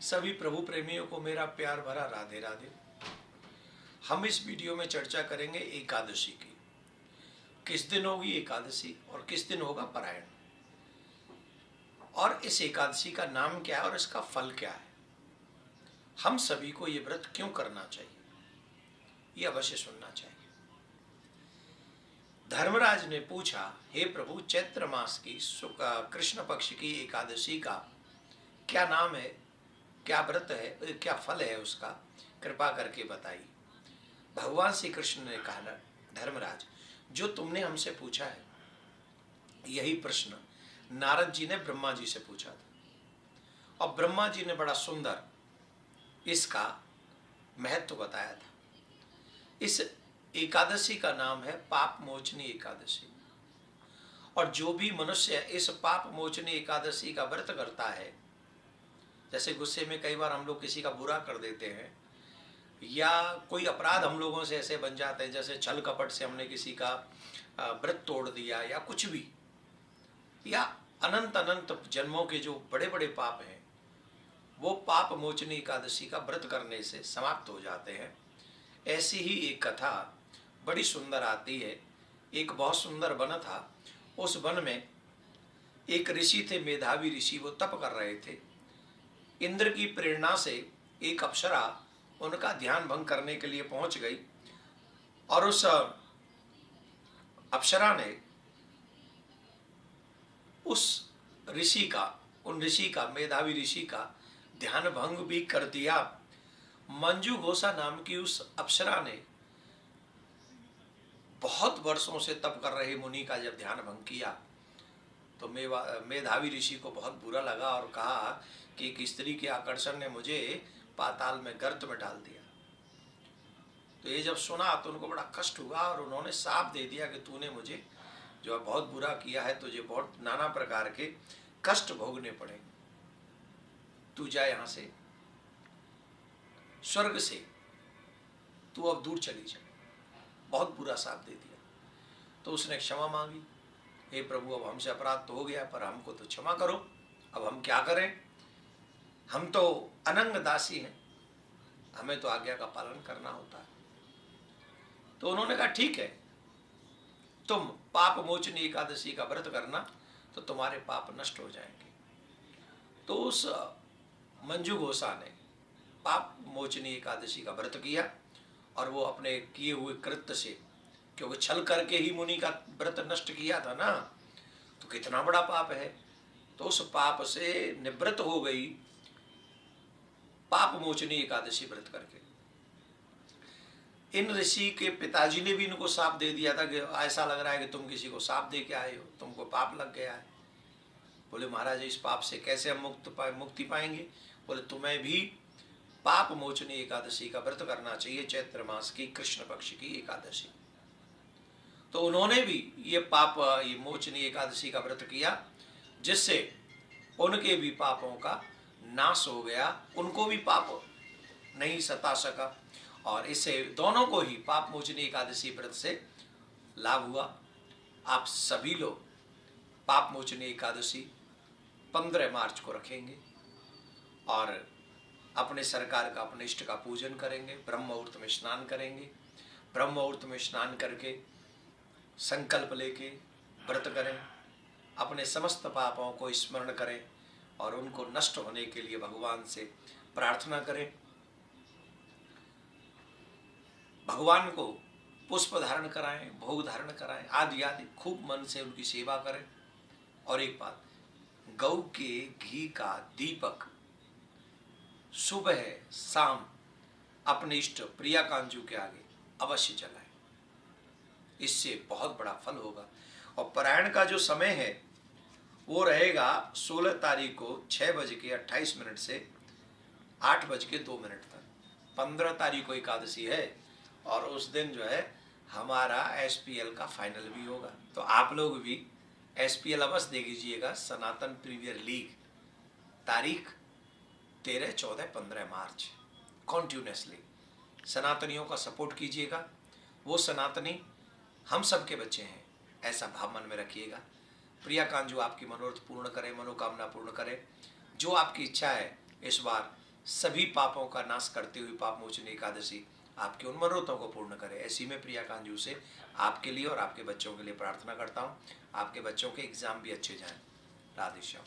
सभी प्रभु प्रेमियों को मेरा प्यार भरा राधे राधे। हम इस वीडियो में चर्चा करेंगे एकादशी की। किस दिन होगी एकादशी और किस दिन होगा पारायण, और इस एकादशी का नाम क्या है और इसका फल क्या है। हम सभी को ये व्रत क्यों करना चाहिए, ये अवश्य सुनना चाहिए। धर्मराज ने पूछा, हे प्रभु, चैत्र मास की कृष्ण पक्ष की एकादशी का क्या नाम है, क्या व्रत है, क्या फल है, उसका कृपा करके बताइए। भगवान श्री कृष्ण ने कहा, धर्मराज, जो तुमने हमसे पूछा है यही प्रश्न नारद जी ने ब्रह्मा जी से पूछा था, और ब्रह्मा जी ने बड़ा सुंदर इसका महत्व बताया था। इस एकादशी का नाम है पाप मोचनी एकादशी, और जो भी मनुष्य इस पाप मोचनी एकादशी का व्रत करता है, जैसे गुस्से में कई बार हम लोग किसी का बुरा कर देते हैं, या कोई अपराध हम लोगों से ऐसे बन जाते हैं, जैसे छल कपट से हमने किसी का व्रत तोड़ दिया या कुछ भी, या अनंत अनंत जन्मों के जो बड़े बड़े पाप हैं, वो पाप मोचनी एकादशी का व्रत करने से समाप्त हो जाते हैं। ऐसी ही एक कथा बड़ी सुंदर आती है। एक बहुत सुंदर वन था, उस वन में एक ऋषि थे, मेधावी ऋषि। वो तप कर रहे थे। इंद्र की प्रेरणा से एक अप्सरा उनका ध्यान भंग करने के लिए पहुंच गई, और उस अप्सरा ने उस ऋषि का मेधावी ऋषि का ध्यान भंग भी कर दिया। मंजू घोषा नाम की उस अप्सरा ने बहुत वर्षों से तप कर रहे मुनि का जब ध्यान भंग किया, तो मेधावी ऋषि को बहुत बुरा लगा और कहा कि एक स्त्री के आकर्षण ने मुझे पाताल में गर्त में डाल दिया। तो ये जब सुना तो उनको बड़ा कष्ट हुआ, और उन्होंने शाप दे दिया कि तूने मुझे जो है बहुत बुरा किया है, तुझे बहुत नाना प्रकार के कष्ट भोगने पड़ेंगे, तू जा यहाँ से, स्वर्ग से तू अब दूर चली जा। बहुत बुरा शाप दे दिया। तो उसने क्षमा मांगी, हे प्रभु, अब हमसे अपराध तो हो गया, पर हमको तो क्षमा करो, अब हम क्या करें, हम तो अनंग दासी हैं, हमें तो आज्ञा का पालन करना होता है। तो उन्होंने कहा, ठीक है, तुम पाप मोचनी एकादशी का व्रत करना, तो तुम्हारे पाप नष्ट हो जाएंगे। तो उस मंजू घोषा ने पाप मोचनी एकादशी का व्रत किया, और वो अपने किए हुए कृत्य से, क्योंकि छल करके ही मुनि का व्रत नष्ट किया था ना, तो कितना बड़ा पाप है, तो उस पाप से निवृत्त हो गई पाप मोचनी एकादशी व्रत करके। इन ऋषि के पिताजी ने भी इनको शाप दे दिया था कि ऐसा लग रहा है कि तुम किसी को शाप दे के आए हो, तुमको पाप लग गया है। बोले, महाराज, इस पाप से कैसे हम मुक्ति पाएंगे। बोले, तुम्हें भी पाप मोचनी एकादशी का व्रत करना चाहिए, चैत्र मास की कृष्ण पक्ष की एकादशी। तो उन्होंने भी ये मोचनी एकादशी का व्रत किया, जिससे उनके भी पापों का नाश हो गया, उनको भी पाप नहीं सता सका, और इससे दोनों को ही पाप मोचनी एकादशी व्रत से लाभ हुआ। आप सभी लोग पाप मोचनी एकादशी 15 मार्च को रखेंगे, और अपने सरकार का, अपने इष्ट का पूजन करेंगे, ब्रह्म मुहूर्त में स्नान करेंगे। ब्रह्म मुहूर्त में स्नान करके संकल्प लेके व्रत करें, अपने समस्त पापों को स्मरण करें, और उनको नष्ट होने के लिए भगवान से प्रार्थना करें। भगवान को पुष्प धारण कराएं, भोग धारण कराएं, आदि आदि, खूब मन से उनकी सेवा करें। और एक बात, गौ के घी का दीपक सुबह शाम अपने इष्ट प्रिया कांजू के आगे अवश्य जलाएं, इससे बहुत बड़ा फल होगा। और पारायण का जो समय है वो रहेगा 16 तारीख को 6:28 से 8:02 तक। 15 तारीख को एकादशी है, और उस दिन जो है हमारा SPL का फाइनल भी होगा। तो आप लोग भी SPL अवश्य देख लीजिएगा, सनातन प्रीमियर लीग, तारीख 13, 14, 15 मार्च, कॉन्टिन्यूसली सनातनियों का सपोर्ट कीजिएगा। वो सनातनी हम सब के बच्चे हैं, ऐसा भाव मन में रखिएगा। प्रिया कांजू आपकी मनोरथ पूर्ण करे, मनोकामना पूर्ण करे। जो आपकी इच्छा है इस बार सभी पापों का नाश करते हुए पाप मोचन एकादशी आपके उन मनोरथों को पूर्ण करे। ऐसी मैं प्रिया कांजू से आपके लिए और आपके बच्चों के लिए प्रार्थना करता हूँ। आपके बच्चों के एग्जाम भी अच्छे जाएं। राधे श्याम।